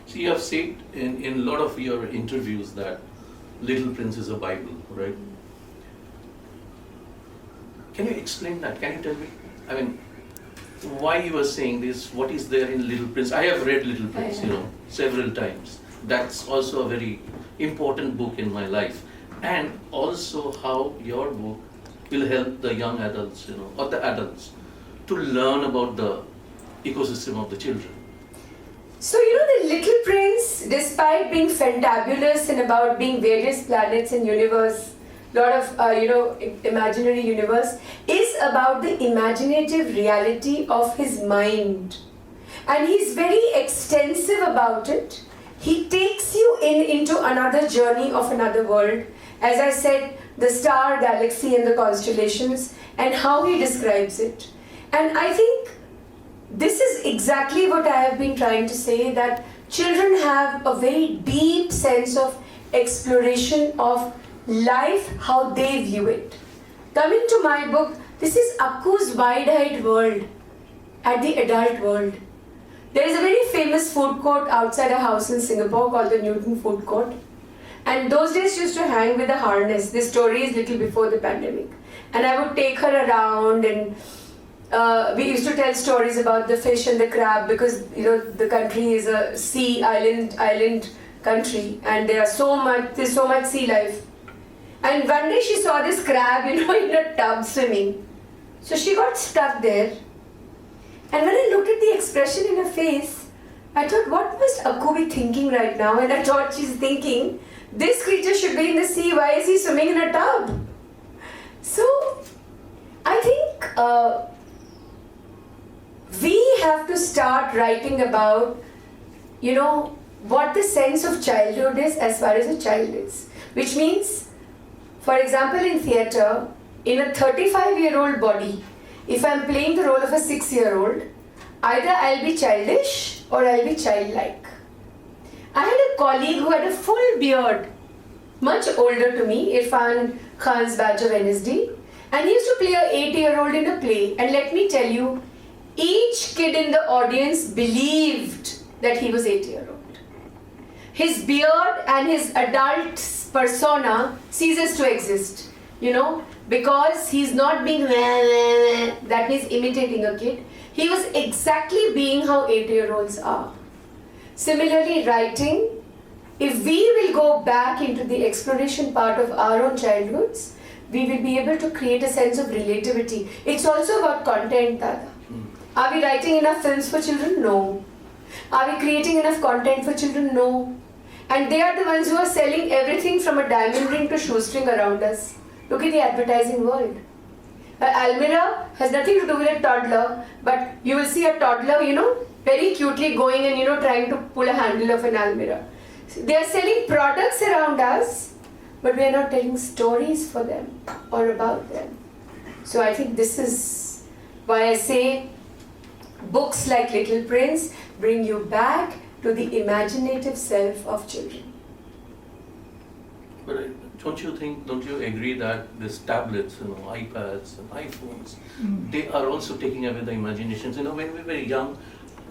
So you have said in a lot of your interviews that Little Prince is a Bible, right? Can you explain that? Can you tell me? I mean, why you were saying this? What is there in Little Prince? I have read Little Prince, several times. That's also a very important book in my life. And also how your book will help the young adults, or the adults, to learn about the ecosystem of the children. So, the Little Prince, despite being fantabulous and about being various planets and universe, lot of, imaginary universe, is about the imaginative reality of his mind. And he's very extensive about it. He takes you into another journey of another world. As I said, the star, galaxy and the constellations, and how he describes it. And I think this is exactly what I have been trying to say, that children have a very deep sense of exploration of life, how they view it. Coming to my book, this is Akku's wide-eyed world at the adult world. There is a very famous food court outside a house in Singapore called the Newton Food Court. And those days she used to hang with a harness. This story is little before the pandemic. And I would take her around, and we used to tell stories about the fish and the crab, because the country is a sea island country, and there's so much sea life. And one day she saw this crab, in a tub swimming. So she got stuck there. And when I looked at the expression in her face, I thought, what must Akku be thinking right now? And I thought, she's thinking, this creature should be in the sea, why is he swimming in a tub? So, I think we have to start writing about, what the sense of childhood is as far as a child is. Which means, for example, in theatre, in a 35-year-old body, if I'm playing the role of a 6-year-old, either I'll be childish or I'll be childlike. I had a colleague who had a full beard, much older to me, Irfan Khan's Badge of NSD, and he used to play an 8-year-old in a play. And let me tell you, each kid in the audience believed that he was 8-year-old. His beard and his adult persona ceases to exist. because he's not being that means imitating a kid. He was exactly being how 8-year-olds are. Similarly, writing, if we will go back into the exploration part of our own childhoods, we will be able to create a sense of relativity. It's also about content, Dada. Are we writing enough films for children? No. Are we creating enough content for children? No. And they are the ones who are selling everything from a diamond ring to shoestring around us. Look at the advertising world. Almira has nothing to do with a toddler, but you will see a toddler, very cutely going and, trying to pull a handle of an Almira. They are selling products around us, but we are not telling stories for them or about them. So I think this is why I say books like Little Prince bring you back to the imaginative self of children. But don't you agree that these tablets, iPads and iPhones, they are also taking away the imaginations? When we were young,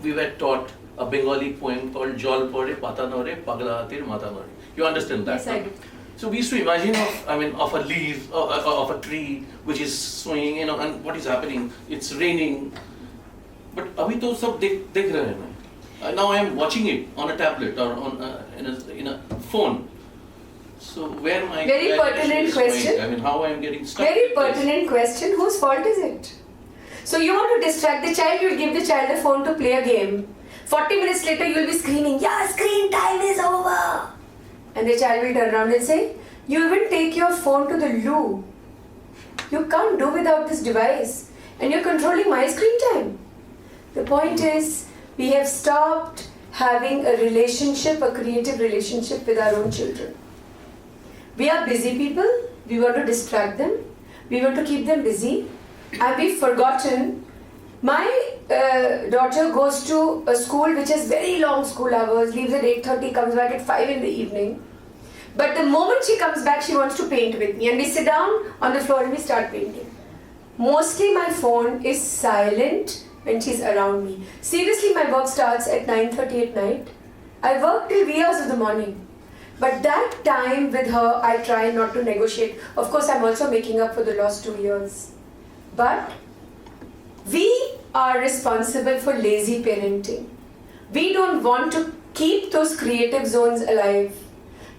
we were taught a Bengali poem called Jol Pore Pata Nore Pagla Hatir Mata Nore. You understand that? Yes, I do. So we used to imagine of a leaf, of a tree which is swinging, and what is happening? It's raining. But abhi to sab dekh rahe hain. Now I am watching it on a tablet or in a phone. So where my Very imagination pertinent is going? question. How I am getting stuck. Very with this? pertinent question. Whose fault is it? So you want to distract the child, you will give the child a phone to play a game. 40 minutes later you will be screaming, yeah, screen time is over. And the child will turn around and say, you even take your phone to the loo. You can't do without this device. And you're controlling my screen time. The point is, we have stopped having a relationship, a creative relationship with our own children. We are busy people, we want to distract them, we want to keep them busy, and we've forgotten. My daughter goes to a school which has very long school hours, leaves at 8:30, comes back at 5 in the evening. But the moment she comes back, she wants to paint with me, and we sit down on the floor and we start painting. Mostly my phone is silent when she's around me. Seriously, my work starts at 9:30 at night. I work till wee hours of the morning. But that time with her, I try not to negotiate. Of course, I'm also making up for the lost 2 years. But we are responsible for lazy parenting. We don't want to keep those creative zones alive.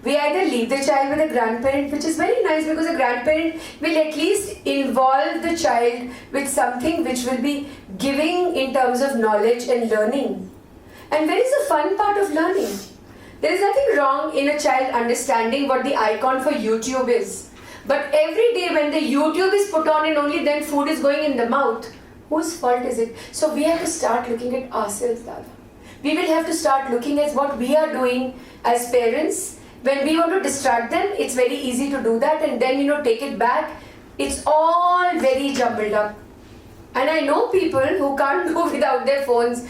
We either leave the child with a grandparent, which is very nice because a grandparent will at least involve the child with something which will be giving in terms of knowledge and learning. And where is the fun part of learning? There is nothing wrong in a child understanding what the icon for YouTube is. But every day when the YouTube is put on and only then food is going in the mouth, whose fault is it? So we have to start looking at ourselves, Dada. We will have to start looking at what we are doing as parents. When we want to distract them, it's very easy to do that, and then take it back. It's all very jumbled up. And I know people who can't do without their phones.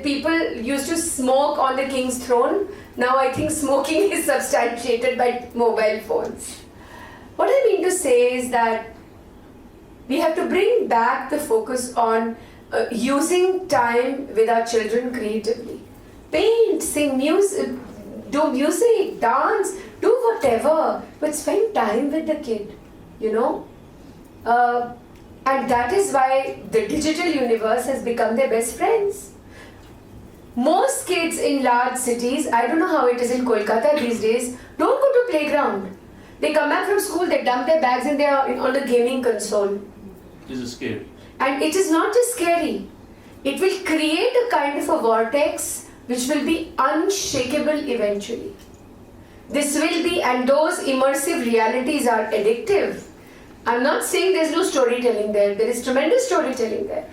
People used to smoke on the king's throne. Now I think smoking is substantiated by mobile phones. What I mean to say is that we have to bring back the focus on using time with our children creatively. Paint, sing music, do music, dance, do whatever, but spend time with the kid, and that is why the digital universe has become their best friends. Most kids in large cities, I don't know how it is in Kolkata these days, don't go to playground. They come back from school, they dump their bags and they are on the gaming console. This is scary. And it is not just scary. It will create a kind of a vortex which will be unshakable eventually. This will be, and those immersive realities are addictive. I'm not saying there's no storytelling there. There is tremendous storytelling there.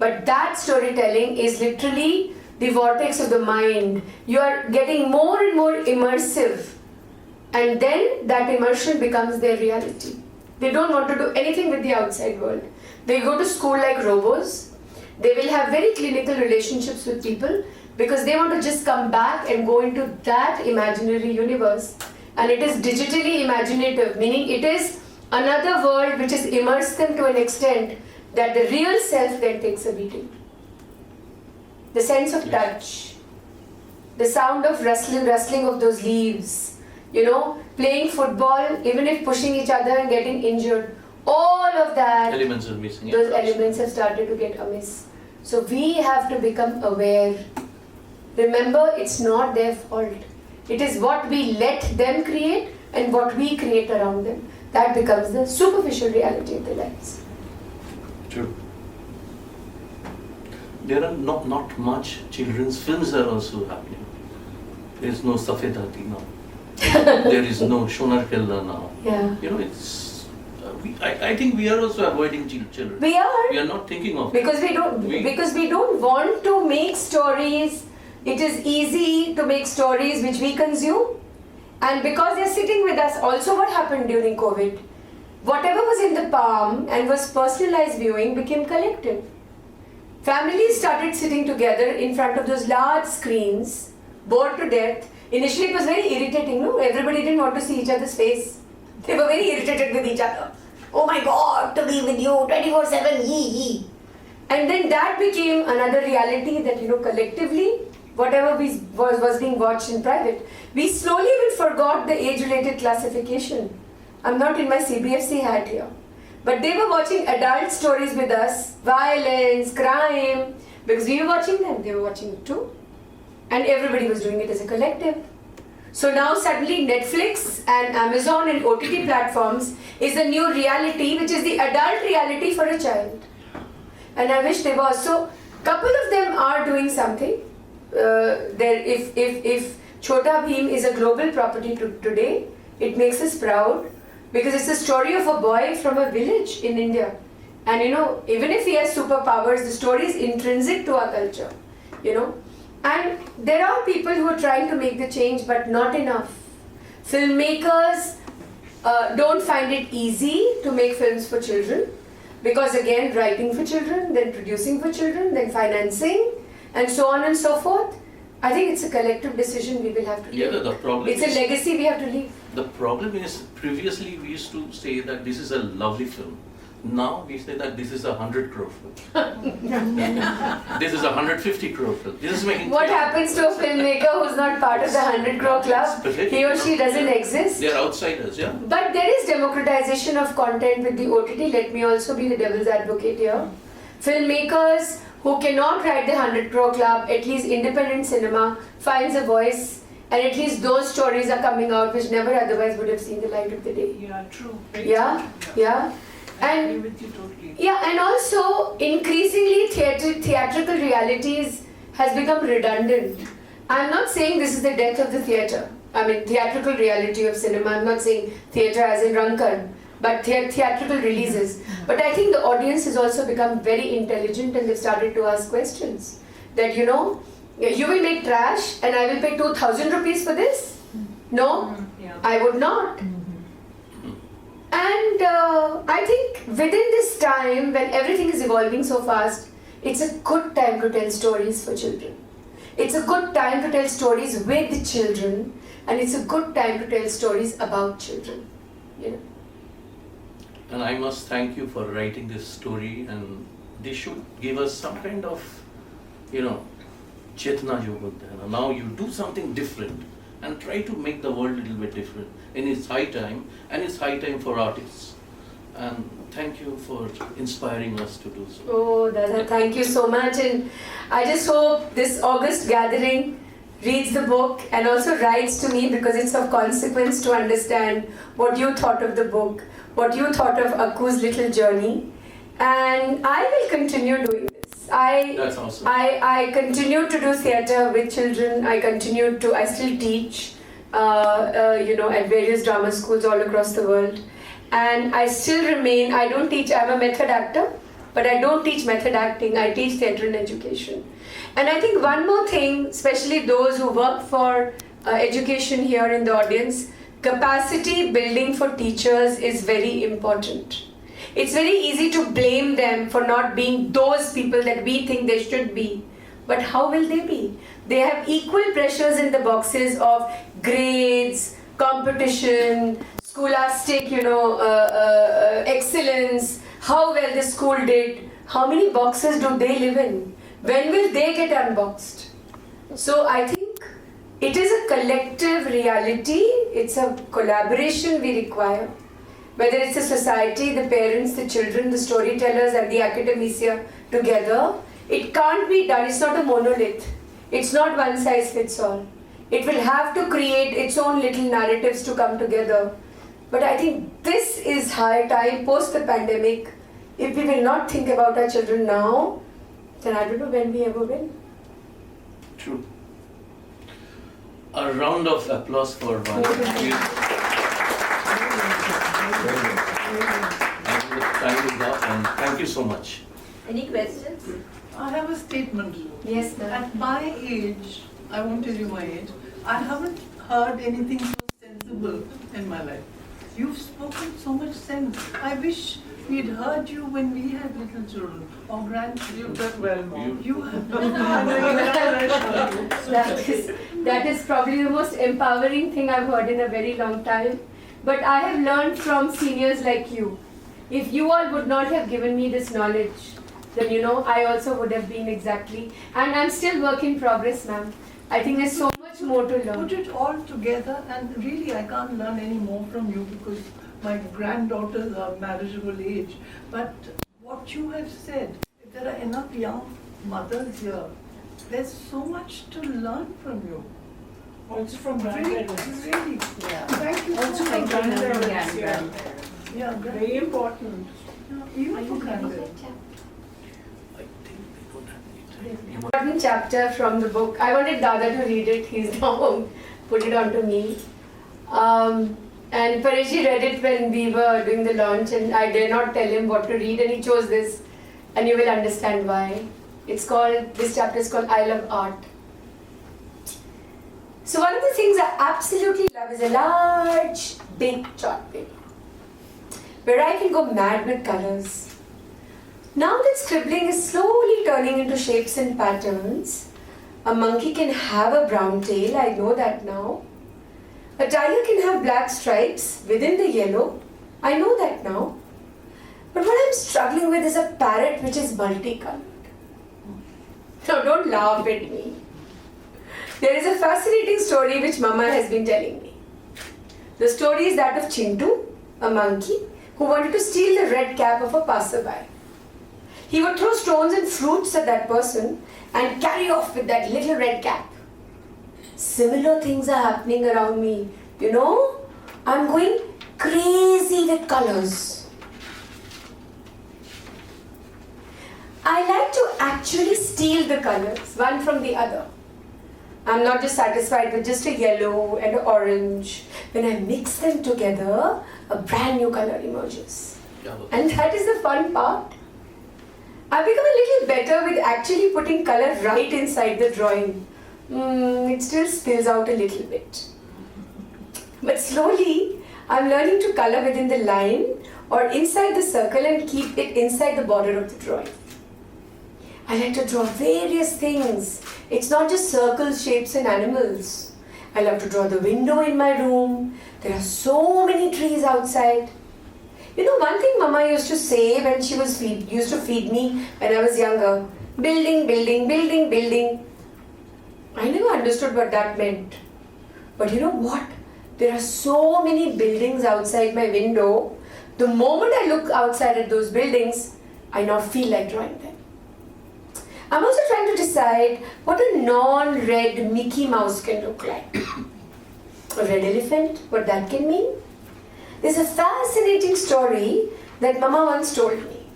But that storytelling is literally the vortex of the mind. You are getting more and more immersive. And then that immersion becomes their reality. They don't want to do anything with the outside world. They go to school like robots. They will have very clinical relationships with people because they want to just come back and go into that imaginary universe. And it is digitally imaginative, meaning it is another world which has immersed them to an extent that the real self then takes a beating. The sense of touch, the sound of rustling of those leaves, playing football, even if pushing each other and getting injured, all of that, Elements are missing. those elements have started to get amiss. So we have to become aware. Remember, it's not their fault. It is what we let them create and what we create around them. That becomes the superficial reality of their lives. True. There are not much children's films are also happening. There is no Safedati now. There is no Shonar Kella now. Yeah. It's. I think we are also avoiding children. We are. We are not thinking of Because we don't want to make stories. It is easy to make stories which we consume, and because they're sitting with us. Also, what happened during COVID? Whatever was in the palm and was personalized viewing became collective. Families started sitting together in front of those large screens, bored to death. Initially, it was very irritating. No, everybody didn't want to see each other's face. They were very irritated with each other. Oh my God, to be with you 24/7, yee. And then that became another reality that collectively, whatever was being watched in private, we slowly even forgot the age-related classification. I'm not in my CBFC hat here, but they were watching adult stories with us, violence, crime, because we were watching them. They were watching it too, and everybody was doing it as a collective. So now suddenly Netflix and Amazon and OTT platforms is a new reality, which is the adult reality for a child. And I wish they were. So couple of them are doing something. If Chota Bheem is a global property today, it makes us proud because it's a story of a boy from a village in India. And even if he has superpowers, the story is intrinsic to our culture. And there are people who are trying to make the change, but not enough. Filmmakers don't find it easy to make films for children because, again, writing for children, then producing for children, then financing, and so on and so forth. I think it's a collective decision we will have to Yeah, take. the problem It's a legacy we have to leave. The problem is, previously we used to say that this is a lovely film. Now we say that this is a 100 crore film. This is a 150 crore film. This is making. What happens to a filmmaker who's not part of the 100 crore club? He or she doesn't exist. They are outsiders, yeah. But there is democratization of content with the OTT. Let me also be the devil's advocate here. Filmmakers who cannot write the 100 crore club, at least independent cinema finds a voice, and at least those stories are coming out which never otherwise would have seen the light of the day. Yeah, true. Very Yeah, true. yeah. I And agree with you totally. yeah, and also increasingly theatrical realities has become redundant. I'm not saying this is the death of the theatre. I mean theatrical reality of cinema. I'm not saying theatre as in Rankan, but theatrical releases. But I think the audience has also become very intelligent and they've started to ask questions. That you will make trash and I will pay 2,000 rupees for this? No, Yeah. I would not. And I think within this time, when everything is evolving so fast, it's a good time to tell stories for children. It's a good time to tell stories with children, and it's a good time to tell stories about children. And I must thank you for writing this story, and this should give us some kind of, chetna jo bolte hain na. Now you do something different and try to make the world a little bit different. And it's high time, and it's high time for artists. And thank you for inspiring us to do so. Oh, Dada, thank you so much. And I just hope this August gathering reads the book and also writes to me, because it's of consequence to understand what you thought of the book, what you thought of Akku's little journey. And I will continue doing this. That's awesome. I continue to do theatre with children. I still teach, at various drama schools all across the world. And I still remain, I don't teach, I'm a method actor, but I don't teach method acting, I teach theatre and education. And I think one more thing, especially those who work for education here in the audience, capacity building for teachers is very important. It's very easy to blame them for not being those people that we think they should be. But how will they be? They have equal pressures in the boxes of grades, competition, scholastic, excellence, how well the school did. How many boxes do they live in? When will they get unboxed? So I think It is a collective reality, it's a collaboration we require. Whether it's the society, the parents, the children, the storytellers and the academia together, it can't be done, it's not a monolith. It's not one size fits all. It will have to create its own little narratives to come together. But I think this is high time post the pandemic. If we will not think about our children now, then I don't know when we ever will. True. A round of applause for Vani. And the time is up, and thank you so much. Any questions? I have a statement. Yes, ma'am. At my age, I won't tell you my age, I haven't heard anything so sensible in my life. You've spoken so much sense. I wish we'd heard you when we had little children or grandchildren. You've done well, Mom. You have. That is probably the most empowering thing I've heard in a very long time. But I have learned from seniors like you. If you all would not have given me this knowledge, then I also would have been exactly. And I'm still work in progress, ma'am. I think there's so much more to learn. Put it all together, and really I can't learn any more from you because my granddaughters are marriageable age. But what you have said, if there are enough young mothers here, there's so much to learn from you. Also from Really, grandparents. really. Yeah. Thank you Also so from much. grandparents. Yeah, Yeah. gra- Very important. yeah, even for grandparents. I think they don't have it. You want- Important chapter from the book. I wanted Dada to read it. He's now put it on to me. And Pareshi read it when we were doing the launch, and I dare not tell him what to read, and he chose this, and you will understand why. This chapter is called I Love Art. So one of the things I absolutely love is a large, big chart paper, where I can go mad with colors. Now that scribbling is slowly turning into shapes and patterns, a monkey can have a brown tail, I know that now. A tiger can have black stripes within the yellow, I know that now. But what I'm struggling with is a parrot which is multicolored. Now don't laugh at me. There is a fascinating story which Mama has been telling me. The story is that of Chintu, a monkey, who wanted to steal the red cap of a passerby. He would throw stones and fruits at that person and carry off with that little red cap. Similar things are happening around me. I'm going crazy with colors. I like to actually steal the colors, one from the other. I'm not just satisfied with just a yellow and an orange. When I mix them together, a brand new color emerges. Yeah, well, And that is the fun part. I've become a little better with actually putting color right inside the drawing. It still spills out a little bit. But slowly, I'm learning to color within the line or inside the circle and keep it inside the border of the drawing. I like to draw various things. It's not just circles, shapes and animals. I love to draw the window in my room. There are so many trees outside. One thing Mama used to say when she used to feed me when I was younger, building, building, building, building. I never understood what that meant. But you know what? There are so many buildings outside my window. The moment I look outside at those buildings, I now feel like drawing them. I'm also trying to decide what a non-red Mickey Mouse can look like. A red elephant, what that can mean? There's a fascinating story that Mama once told me.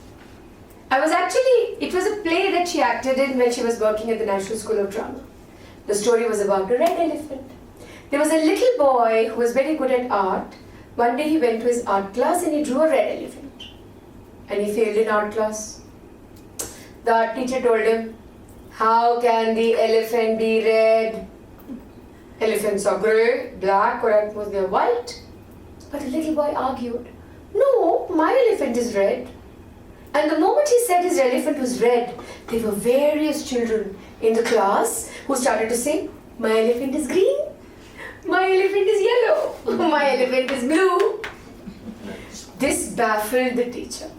It was a play that she acted in when she was working at the National School of Drama. The story was about a red elephant. There was a little boy who was very good at art. One day he went to his art class and he drew a red elephant. And he failed in art class. The art teacher told him, "How can the elephant be red? Elephants are grey, black, or at most they're white." But the little boy argued, "No, my elephant is red." And the moment he said his elephant was red, there were various children in the class who started to say, "My elephant is green, my elephant is yellow, my elephant is blue." This baffled the teacher.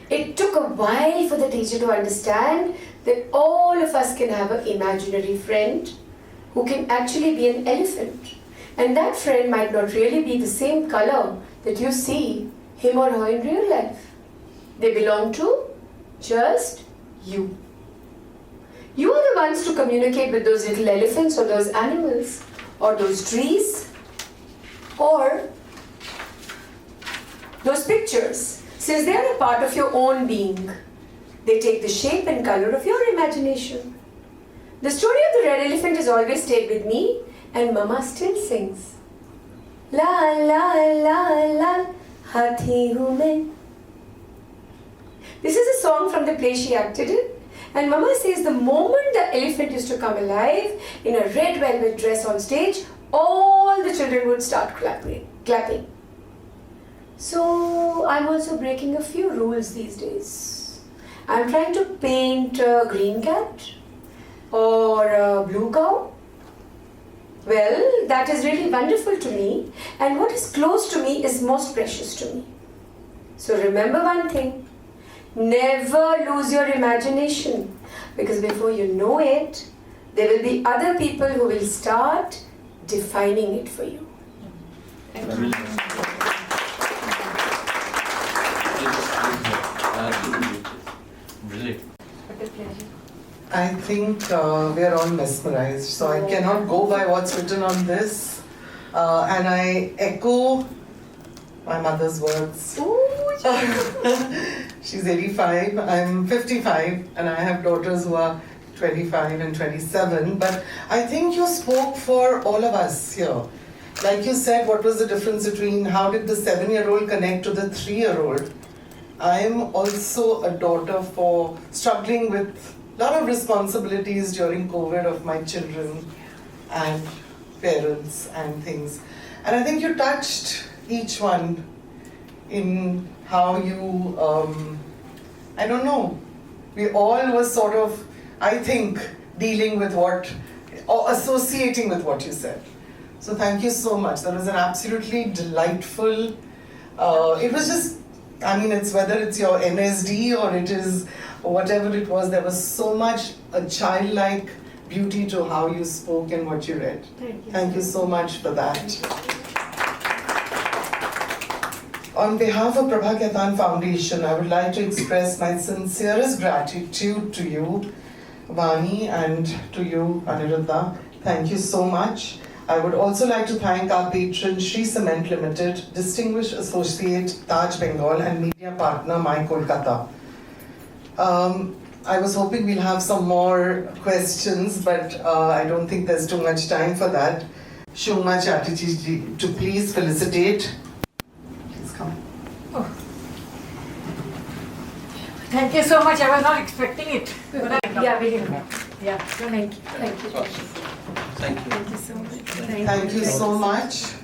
It took a while for the teacher to understand that all of us can have an imaginary friend who can actually be an elephant. And that friend might not really be the same color that you see him or her in real life. They belong to just you. You are the ones to communicate with those little elephants or those animals or those trees or those pictures, since they are a part of your own being. They take the shape and color of your imagination. The story of the red elephant has always stayed with me, and Mama still sings. La la la la, hathi hu main. This is a song from the play she acted in, and Mama says the moment the elephant used to come alive in a red velvet dress on stage, all the children would start clapping. So I'm also breaking a few rules these days. I'm trying to paint a green cat or a blue cow. Well, that is really wonderful to me, and what is close to me is most precious to me. So remember one thing, never lose your imagination, because before you know it, there will be other people who will start defining it for you. Thank you. Brilliant. What a pleasure. I think we are all mesmerized, so I cannot go by what's written on this. And I echo my mother's words. She's 85, I'm 55, and I have daughters who are 25 and 27. But I think you spoke for all of us here. Like you said, what was the difference between how did the 7-year-old connect to the 3-year-old? I'm also a daughter for struggling with a lot of responsibilities during COVID of my children and parents and things. And I think you touched each one in how you, I don't know, we all were sort of, I think, dealing with what, or associating with what you said. So thank you so much. That was an absolutely delightful, it was just, I mean, it's whether it's your MSD or it is whatever it was, there was so much a childlike beauty to how you spoke and what you read. Thank you so much for that. On behalf of Prabha Khaitan Foundation, I would like to express my sincerest gratitude to you, Vani, and to you, Aniruddha. Thank you so much. I would also like to thank our patron, Sri Cement Limited, Distinguished Associate, Taj Bengal, and media partner, My Kolkata. I was hoping we'll have some more questions, but I don't think there's too much time for that. Shoma Chatterjee ji, to please felicitate. Please come. Thank you so much. I was not expecting it. Yeah, very good. Yeah. Thank you. Thank you. Thank you. Thank you so much. Thank you so much.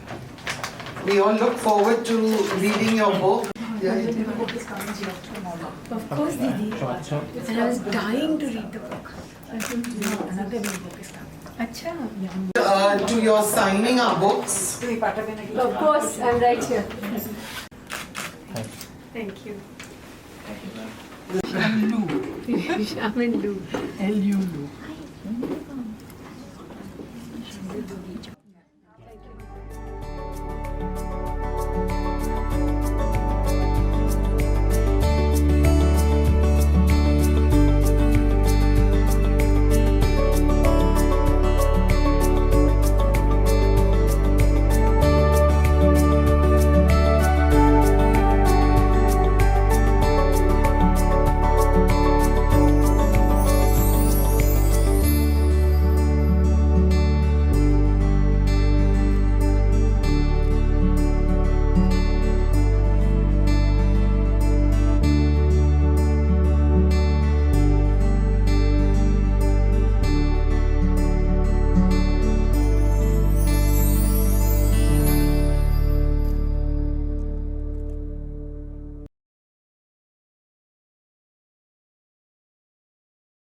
We all look forward to reading your book. Of course, Didi. And I was dying to read the book. Another new book is coming. To your signing our books. Of course, I'm right here. Thank you. Lu. I'm in Lu. Lu.